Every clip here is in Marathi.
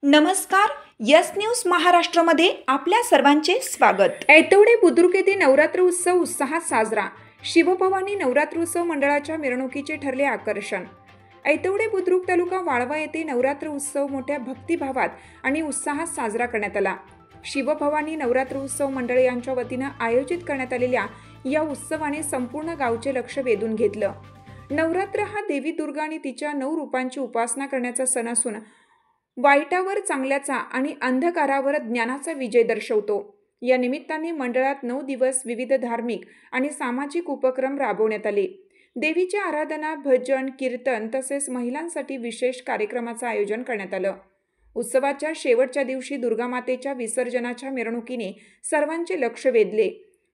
नमस्कार. यस न्यूज महाराष्ट्रामध्ये आपल्या सर्वांचे स्वागत. ऐतवडे बुद्रुक येथे नवरात्र उत्सव उत्साहात साजरा. शिवभवानी नवरात्र उत्सव मंडळाच्या मिरवणुकीचे ठरले आकर्षण. ऐतवडे बुद्रुक तालुका वाळवा येथे नवरात्र उत्सव मोठ्या भक्तिभावात आणि उत्साहात साजरा करण्यात आला. शिवभवानी नवरात्र उत्सव मंडळ यांच्या वतीनं आयोजित करण्यात आलेल्या या उत्सवाने संपूर्ण गावचे लक्ष वेधून घेतलं. नवरात्र हा देवी दुर्गा आणि तिच्या 9 रूपांची उपासना करण्याचा सण असून वाईटावर चांगल्याचा आणि अंधकारावर ज्ञानाचा विजय दर्शवतो. या निमित्ताने मंडळात 9 दिवस विविध धार्मिक आणि सामाजिक उपक्रम राबवण्यात आले. देवीची आराधना, भजन, कीर्तन तसेच महिलांसाठी विशेष कार्यक्रमाचं आयोजन करण्यात आलं. उत्सवाच्या शेवटच्या दिवशी दुर्गामातेच्या विसर्जनाच्या मिरवणुकीने सर्वांचे लक्ष वेधले.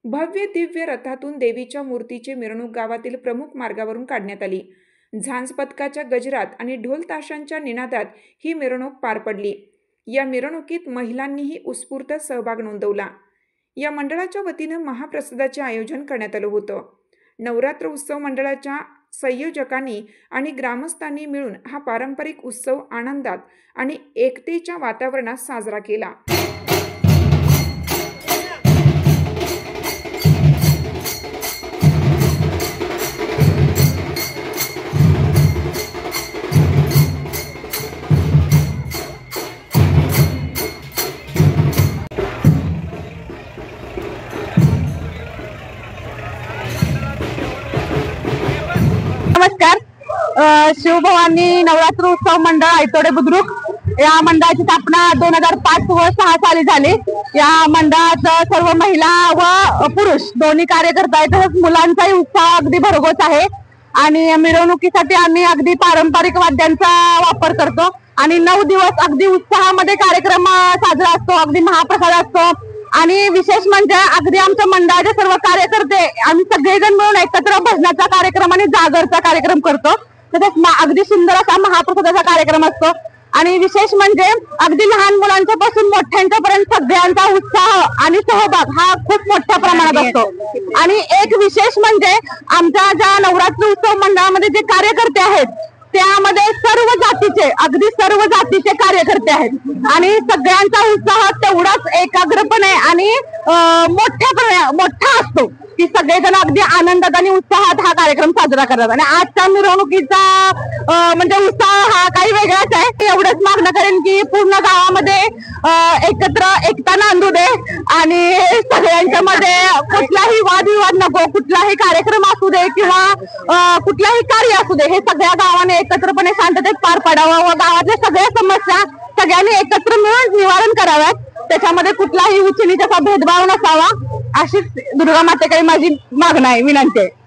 भव्य दिव्य रथातून देवीच्या मूर्तीची मिरवणूक गावातील प्रमुख मार्गावरून काढण्यात आली. झांज पथकाच्या गजरात आणि ढोल ताशांच्या निनादात ही मिरवणूक पार पडली. या मिरवणुकीत महिलांनीही उत्स्फूर्त सहभाग नोंदवला. या मंडळाच्या वतीनं महाप्रसादाचे आयोजन करण्यात आलं होतं. नवरात्र उत्सव मंडळाच्या संयोजकांनी आणि ग्रामस्थांनी मिळून हा पारंपरिक उत्सव आनंदात आणि एकतेच्या वातावरणात साजरा केला. नमस्कार. शिवभवानी नवरात्र उत्सव मंडळ ऐतवडे बुद्रुक या मंडळाची स्थापना 2005 व 2006 साली झाली. या मंडळात सर्व महिला व पुरुष दोन्ही कार्यकर्ते आहेत. तसंच मुलांचाही उत्साह अगदी भरघोस आहे आणि मिरवणुकीसाठी आम्ही अगदी पारंपरिक वाद्यांचा वापर करतो आणि 9 दिवस अगदी उत्साहामध्ये कार्यक्रम साजरा असतो. अगदी महाप्रसाद असतो आणि विशेष म्हणजे अगदी आमच्या मंडळाचे सर्व कार्यकर्ते आम्ही सगळेजण मिळून एकत्र भजनाचा कार्यक्रम आणि जागरचा कार्यक्रम करतो. तसेच अगदी सुंदर असा महाप्रसादाचा कार्यक्रम असतो आणि विशेष म्हणजे अगदी लहान मुलांच्या पासून मोठ्यांच्या पर्यंत सगळ्यांचा उत्साह आणि सहभाग हा खूप मोठ्या प्रमाणात असतो. आणि एक विशेष म्हणजे आमच्या ज्या नवरात्र उत्सव मंडळामध्ये जे कार्यकर्ते आहेत त्यामध्ये सर्व जातीचे अगदी सर्व जातीचे कार्यकर्ते आहेत आणि सगळ्यांचा उत्साह तेवढाच एकाग्रपणे आणि मोठा असतो की सगळेजण अगदी आनंदात आणि उत्साहात हा कार्यक्रम साजरा करतात. आणि आजच्या मिरवणुकीचा म्हणजे उत्साह हा काही वेगळाच आहे. एवढंच मागणं करेन की पूर्ण गावामध्ये एकत्र एकता नांदू दे आणि सगळ्यांच्या मध्ये कुठलाही वादविवाद नको, कुठलाही कार्यक्रम असू दे किंवा कुठलाही कार्य असू दे, हे सगळ्या गावाने एकत्रपणे शांततेत पार पाडावं व गावातल्या सगळ्या समस्या सगळ्यांनी एकत्र मिळून निवारण कराव्यात. त्याच्यामध्ये कुठलाही उच्च नीचाचा भेदभाव नसावा अशीच दुर्गा मातेकडे माझी मागणं आहे, विनंती आहे.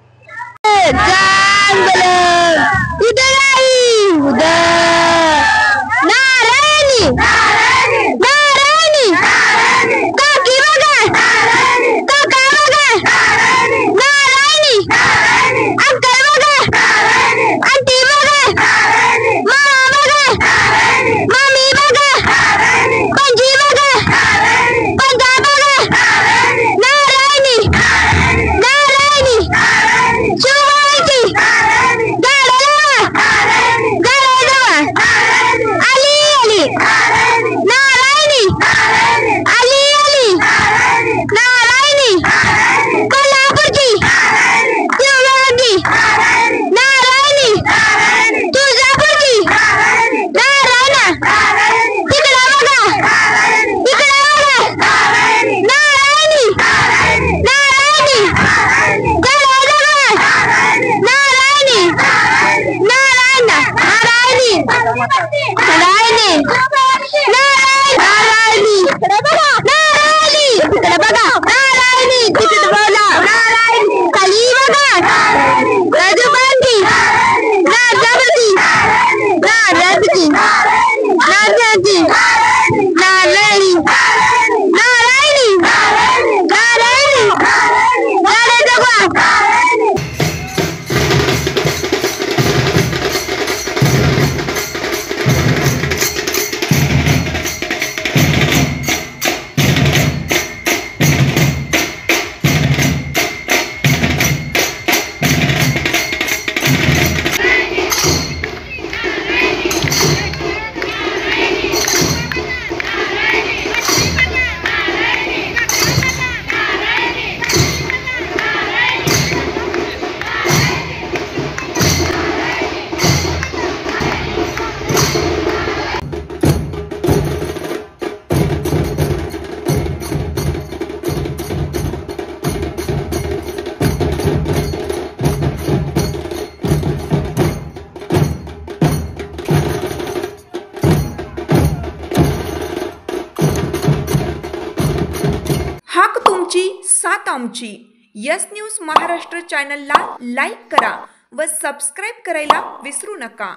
आमची यस न्यूज महाराष्ट्र चॅनलला लाईक करा व सबस्क्राईब करायला विसरू नका.